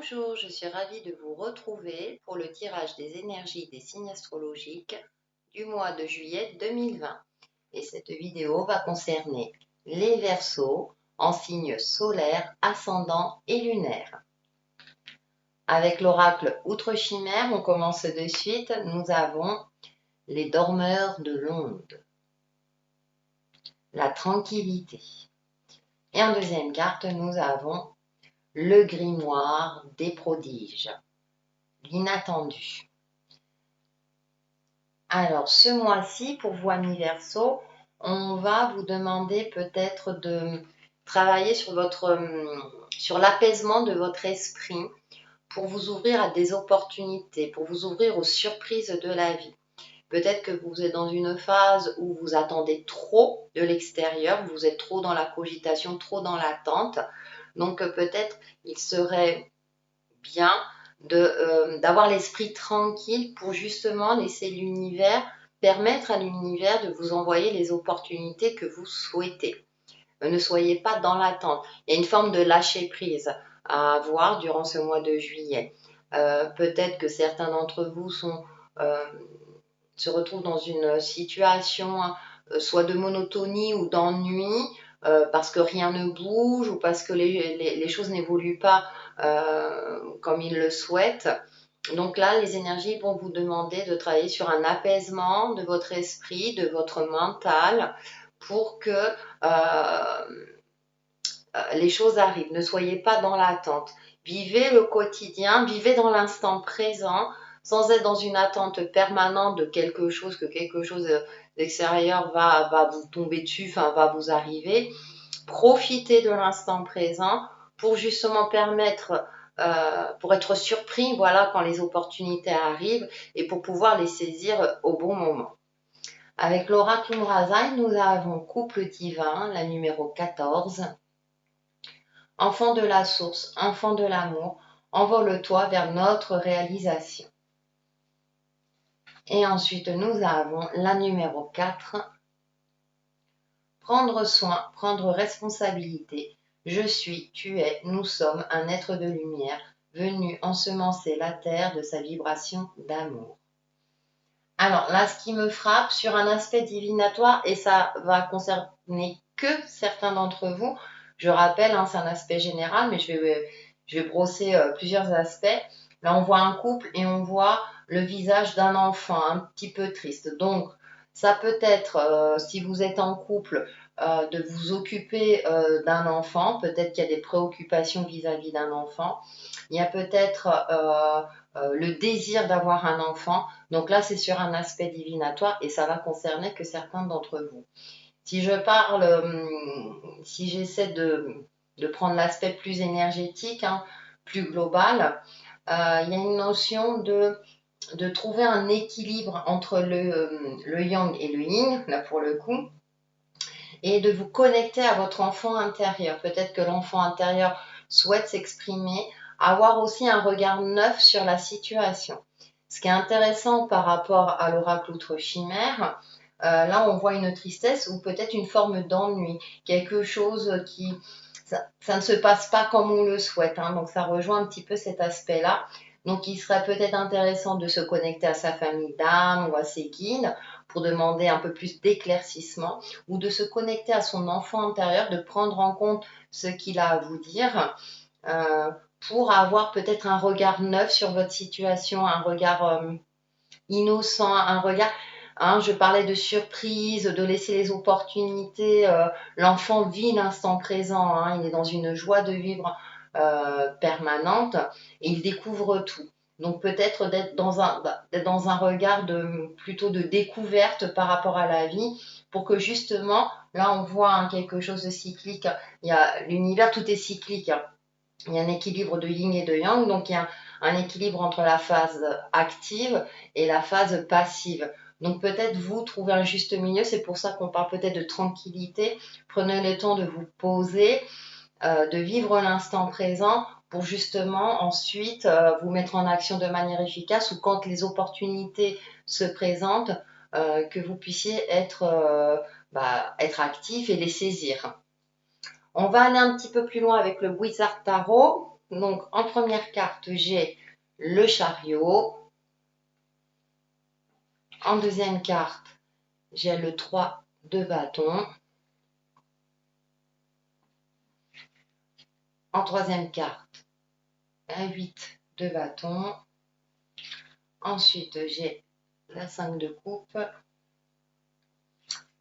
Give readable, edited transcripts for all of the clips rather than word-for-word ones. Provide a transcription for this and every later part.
Bonjour, je suis ravie de vous retrouver pour le tirage des énergies des signes astrologiques du mois de juillet 2020. Et cette vidéo va concerner les Verseaux en signes solaires, ascendants et lunaires. Avec l'oracle Outre-Chimère, on commence de suite. Nous avons les dormeurs de l'onde, la tranquillité. Et en deuxième carte, nous avons le grimoire des prodiges, l'inattendu. Alors, ce mois-ci, pour vous, amis Verseaux, on va vous demander peut-être de travailler sur l'apaisement de votre esprit pour vous ouvrir à des opportunités, pour vous ouvrir aux surprises de la vie. Peut-être que vous êtes dans une phase où vous attendez trop de l'extérieur, vous êtes trop dans la cogitation, trop dans l'attente. Donc, peut-être il serait bien d'avoir l'esprit tranquille pour justement laisser permettre à l'univers de vous envoyer les opportunités que vous souhaitez. Ne soyez pas dans l'attente. Il y a une forme de lâcher prise à avoir durant ce mois de juillet. Peut-être que certains d'entre vous se retrouvent dans une situation soit de monotonie ou d'ennui, parce que rien ne bouge ou parce que les choses n'évoluent pas comme ils le souhaitent. Donc là, les énergies vont vous demander de travailler sur un apaisement de votre esprit, de votre mental, pour que les choses arrivent. Ne soyez pas dans l'attente. Vivez le quotidien, vivez dans l'instant présent, sans être dans une attente permanente de quelque chose, que quelque chose d'extérieur va vous tomber dessus, va vous arriver. Profitez de l'instant présent pour justement pour être surpris, voilà, quand les opportunités arrivent et pour pouvoir les saisir au bon moment. Avec l'oracle Umrazaï, nous avons couple divin, la numéro 14. Enfant de la source, enfant de l'amour, envole-toi vers notre réalisation. Et ensuite, nous avons la numéro 4. Prendre soin, prendre responsabilité. Je suis, tu es, nous sommes un être de lumière venu ensemencer la terre de sa vibration d'amour. Alors là, ce qui me frappe sur un aspect divinatoire, et ça va concerner que certains d'entre vous, je rappelle, c'est un aspect général, mais je vais brosser plusieurs aspects. Là, on voit un couple et on voit le visage d'un enfant un petit peu triste. Donc, ça peut être, si vous êtes en couple, de vous occuper d'un enfant. Peut-être qu'il y a des préoccupations vis-à-vis d'un enfant. Il y a peut-être le désir d'avoir un enfant. Donc là, c'est sur un aspect divinatoire et ça va concerner que certains d'entre vous. Si je parle, si j'essaie de prendre l'aspect plus énergétique, plus global, il y a une notion de trouver un équilibre entre le yang et le yin, là pour le coup, et de vous connecter à votre enfant intérieur. Peut-être que l'enfant intérieur souhaite s'exprimer, avoir aussi un regard neuf sur la situation. Ce qui est intéressant par rapport à l'oracle Outre-Chimère, là on voit une tristesse ou peut-être une forme d'ennui, quelque chose qui... Ça ne se passe pas comme on le souhaite, donc ça rejoint un petit peu cet aspect-là. Donc il serait peut-être intéressant de se connecter à sa famille d'âme ou à ses guides pour demander un peu plus d'éclaircissement ou de se connecter à son enfant intérieur, de prendre en compte ce qu'il a à vous dire pour avoir peut-être un regard neuf sur votre situation, un regard innocent, un regard... je parlais de surprise, de laisser les opportunités. L'enfant vit l'instant présent, il est dans une joie de vivre permanente et il découvre tout. Donc peut-être d'être dans un regard plutôt de découverte par rapport à la vie pour que justement, là on voit quelque chose de cyclique. Il y a l'univers, tout est cyclique. Il y a un équilibre de yin et de yang, donc il y a un équilibre entre la phase active et la phase passive. Donc peut-être vous trouvez un juste milieu, c'est pour ça qu'on parle peut-être de tranquillité. Prenez le temps de vous poser, de vivre l'instant présent pour justement ensuite vous mettre en action de manière efficace ou quand les opportunités se présentent, que vous puissiez être actif et les saisir. On va aller un petit peu plus loin avec le Wizard Tarot. Donc, en première carte, j'ai le chariot. En deuxième carte, j'ai le 3 de bâton. En troisième carte, un 8 de bâton. Ensuite, j'ai la 5 de coupe.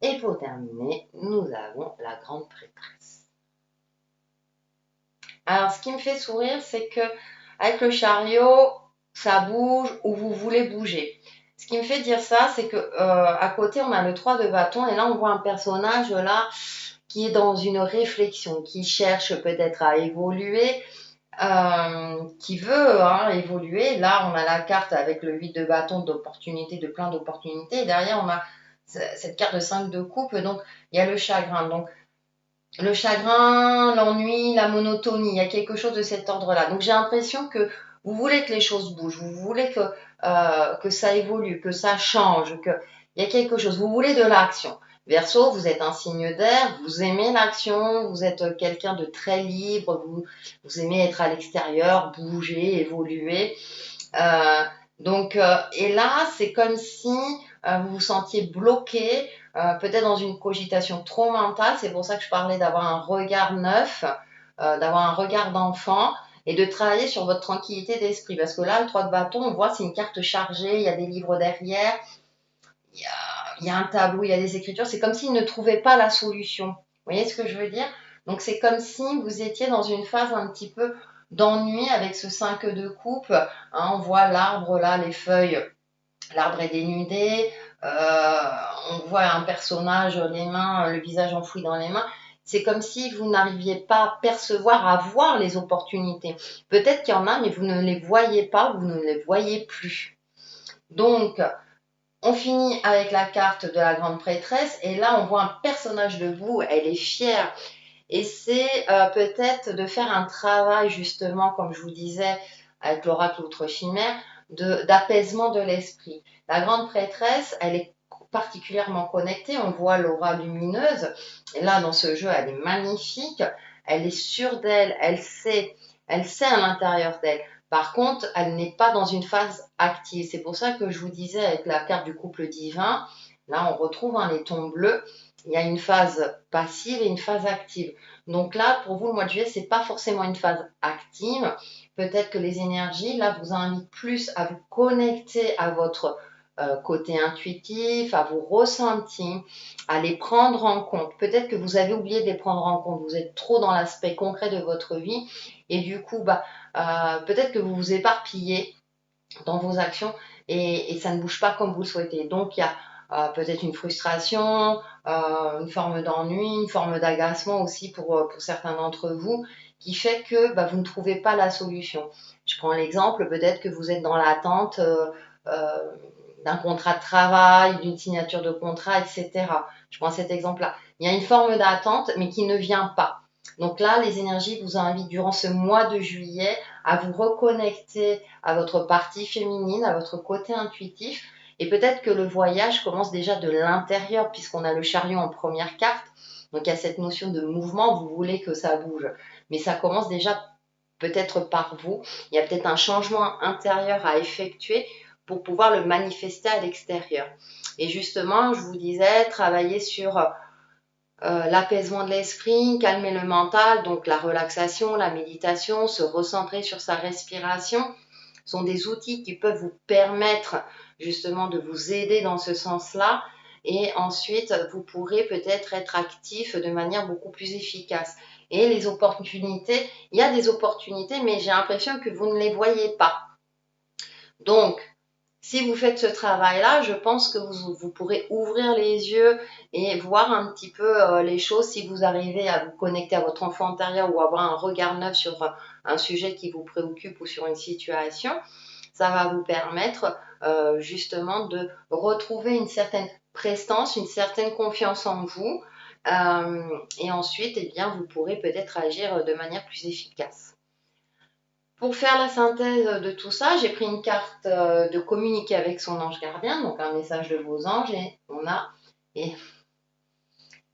Et pour terminer, nous avons la grande prêtresse. Alors, ce qui me fait sourire, c'est que avec le chariot, ça bouge où vous voulez bouger. Ce qui me fait dire ça, c'est que à côté, on a le 3 de bâton et là, on voit un personnage là qui est dans une réflexion, qui cherche peut-être à évoluer, qui veut évoluer. Là, on a la carte avec le 8 de bâton d'opportunités, de plein d'opportunités. Et derrière, on a cette carte de 5 de coupe. Donc, il y a le chagrin. Donc, le chagrin, l'ennui, la monotonie, il y a quelque chose de cet ordre-là. Donc, j'ai l'impression que vous voulez que les choses bougent, vous voulez que ça évolue, que ça change, qu'il y a quelque chose. Vous voulez de l'action. Verseau, vous êtes un signe d'air, vous aimez l'action, vous êtes quelqu'un de très libre, vous aimez être à l'extérieur, bouger, évoluer. Et là, c'est comme si vous vous sentiez bloqué, peut-être dans une cogitation trop mentale. C'est pour ça que je parlais d'avoir un regard neuf, d'avoir un regard d'enfant et de travailler sur votre tranquillité d'esprit. Parce que là, le 3 de bâton, on voit, c'est une carte chargée, il y a des livres derrière, il y a un tableau, il y a des écritures. C'est comme s'il ne trouvait pas la solution. Vous voyez ce que je veux dire? Donc, c'est comme si vous étiez dans une phase un petit peu d'ennui avec ce 5 de coupe. On voit l'arbre là, les feuilles, l'arbre est dénudé, on voit un personnage, les mains, le visage enfoui dans les mains. C'est comme si vous n'arriviez pas à percevoir, à voir les opportunités. Peut-être qu'il y en a, mais vous ne les voyez pas, vous ne les voyez plus. Donc, on finit avec la carte de la grande prêtresse et là, on voit un personnage debout, elle est fière. Et c'est peut-être de faire un travail, justement, comme je vous disais, avec l'oracle outre-chimère, d'apaisement de l'esprit. La grande prêtresse, elle est particulièrement connectée, on voit l'aura lumineuse, et là, dans ce jeu, elle est magnifique, elle est sûre d'elle, elle sait à l'intérieur d'elle. Par contre, elle n'est pas dans une phase active. C'est pour ça que je vous disais, avec la carte du couple divin, là, on retrouve les tons bleus, il y a une phase passive et une phase active. Donc là, pour vous, le mois de juillet, c'est pas forcément une phase active. Peut-être que les énergies, là, vous invitent plus à vous connecter à votre côté intuitif, à vos ressentis, à les prendre en compte. Peut-être que vous avez oublié de les prendre en compte. Vous êtes trop dans l'aspect concret de votre vie et du coup, peut-être que vous vous éparpillez dans vos actions et ça ne bouge pas comme vous le souhaitez. Donc, il y a peut-être une frustration, une forme d'ennui, une forme d'agacement aussi pour certains d'entre vous qui fait que vous ne trouvez pas la solution. Je prends l'exemple, peut-être que vous êtes dans l'attente d'un contrat de travail, d'une signature de contrat, etc. Je prends cet exemple-là. Il y a une forme d'attente, mais qui ne vient pas. Donc là, les énergies vous invitent durant ce mois de juillet à vous reconnecter à votre partie féminine, à votre côté intuitif. Et peut-être que le voyage commence déjà de l'intérieur, puisqu'on a le chariot en première carte. Donc il y a cette notion de mouvement, vous voulez que ça bouge. Mais ça commence déjà peut-être par vous. Il y a peut-être un changement intérieur à effectuer pour pouvoir le manifester à l'extérieur. Et justement, je vous disais, travailler sur l'apaisement de l'esprit, calmer le mental, donc la relaxation, la méditation, se recentrer sur sa respiration, sont des outils qui peuvent vous permettre justement de vous aider dans ce sens-là. Et ensuite, vous pourrez peut-être être actif de manière beaucoup plus efficace. Et les opportunités, il y a des opportunités, mais j'ai l'impression que vous ne les voyez pas. Donc, si vous faites ce travail-là, je pense que vous pourrez ouvrir les yeux et voir un petit peu les choses si vous arrivez à vous connecter à votre enfant intérieur ou avoir un regard neuf sur un sujet qui vous préoccupe ou sur une situation. Ça va vous permettre justement de retrouver une certaine prestance, une certaine confiance en vous. Et ensuite, vous pourrez peut-être agir de manière plus efficace. Pour faire la synthèse de tout ça, j'ai pris une carte de communiquer avec son ange gardien, donc un message de vos anges, et on a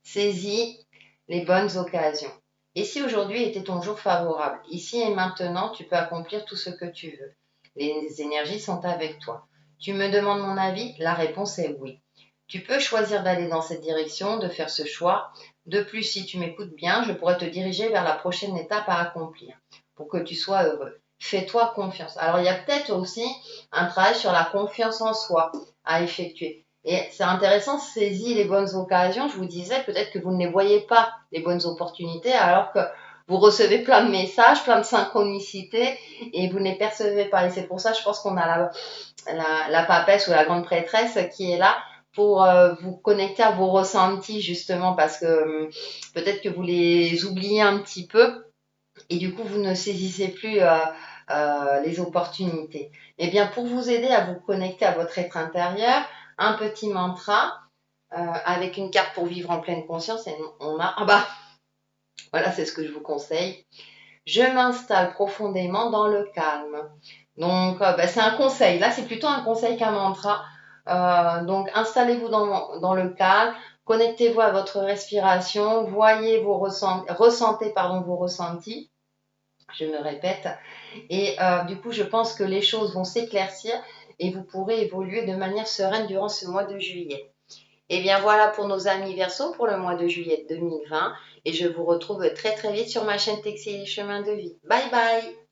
saisi les bonnes occasions. Et si aujourd'hui était ton jour favorable, ici et maintenant, tu peux accomplir tout ce que tu veux. Les énergies sont avec toi. Tu me demandes mon avis? La réponse est oui. Tu peux choisir d'aller dans cette direction, de faire ce choix. De plus, si tu m'écoutes bien, je pourrais te diriger vers la prochaine étape à accomplir pour que tu sois heureux. Fais-toi confiance. Alors, il y a peut-être aussi un travail sur la confiance en soi à effectuer. Et c'est intéressant, saisis les bonnes occasions. Je vous disais, peut-être que vous ne les voyez pas, les bonnes opportunités, alors que vous recevez plein de messages, plein de synchronicités, et vous ne les percevez pas. Et c'est pour ça, je pense qu'on a la papesse ou la grande prêtresse qui est là pour vous connecter à vos ressentis, justement, parce que peut-être que vous les oubliez un petit peu, et du coup, vous ne saisissez plus les opportunités. Eh bien, pour vous aider à vous connecter à votre être intérieur, un petit mantra avec une carte pour vivre en pleine conscience. Et on a, ah bah, voilà, c'est ce que je vous conseille. Je m'installe profondément dans le calme. Donc, bah, c'est un conseil. Là, c'est plutôt un conseil qu'un mantra. Donc, installez-vous dans le calme. Connectez-vous à votre respiration. Voyez vos ressentez vos ressentis. Je me répète. Et du coup, je pense que les choses vont s'éclaircir et vous pourrez évoluer de manière sereine durant ce mois de juillet. Et bien voilà pour nos amis Verseau pour le mois de juillet 2020 et je vous retrouve très très vite sur ma chaîne Textile et Chemin de Vie. Bye bye!